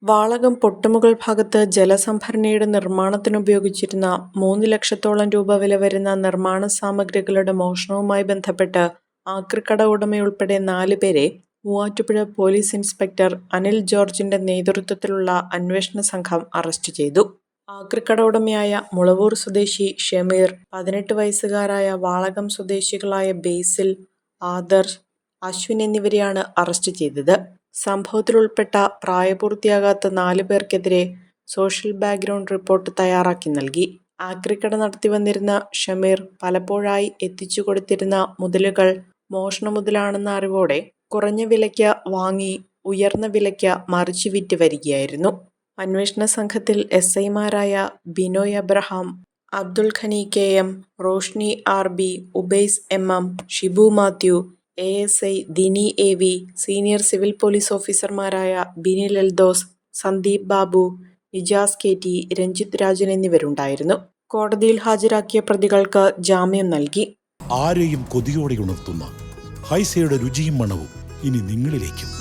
വാളകം പൊട്ടുമുകൾ ഭാഗത്ത് ജലസംഭരണിയുടെ നിർമ്മാണത്തിനുപയോഗിച്ചിരുന്ന 3 ലക്ഷത്തോളം രൂപ വില വരുന്ന നിർമ്മാണ സാമഗ്രികളുടെ മോഷണവുമായി ബന്ധപ്പെട്ട് ആക്രിക്കട ഉടമയുൾപ്പെടെ 4 പേരെ മൂവാറ്റുപുഴ പോലീസ് ഇൻസ്പെക്ടർ അനിൽ ജോർജിന്റെ നേതൃത്വത്തിലുള്ള അന്വേഷണ സംഘം അറസ്റ്റ് ചെയ്തു. ആക്രിക്കട ഉടമയായ മുളവൂർ സ്വദേശി ഷമീർ, 18 വയസ്സുകാരായ വാളകം സ്വദേശികളായ ബേസിൽ, ആദർശ്, അശ്വിൻ എന്നിവരെയാണ് അറസ്റ്റ് ചെയ്തത്. സംഭവത്തിൽ ഉൾപ്പെട്ട പ്രായപൂർത്തിയാകാത്ത 4 പേർക്കെതിരെ സോഷ്യൽ ബാക്ക്ഗ്രൗണ്ട് റിപ്പോർട്ട് തയ്യാറാക്കി നൽകി. ആക്രിക്കട നടത്തിവന്നിരുന്ന ഷമീർ പലപ്പോഴായി എത്തിച്ചു കൊടുത്തിരുന്ന മുതലുകൾ മോഷണമുതലാണെന്ന അറിവോടെ കുറഞ്ഞ വിലയ്ക്ക് വാങ്ങി ഉയർന്ന വിലയ്ക്ക് മറിച്ചു വിറ്റ് വരികയായിരുന്നു. അന്വേഷണ സംഘത്തിൽ എസ്ഐമാരായ Binoy Abraham, Abdul Gani KM, Roshni RB, Ubais MM, Shibu Mathew, ASI Dini AV, senior civil police ഓഫീസർമാരായ ബിനിൽ എൽദോസ്, സന്ദീപ് ബാബു, നിജാസ് KT, രഞ്ജിത്ത് രാജൻ എന്നിവരുണ്ടായിരുന്നു. കോടതിയിൽ ഹാജരാക്കിയ പ്രതികൾക്ക് ജാമ്യം നൽകി. ആരെയും കൊതിയോടെ ഉണർത്തുന്ന ഹൈസയുടെ രുചിയും മണവും ഇനി നിങ്ങളിലേക്കും.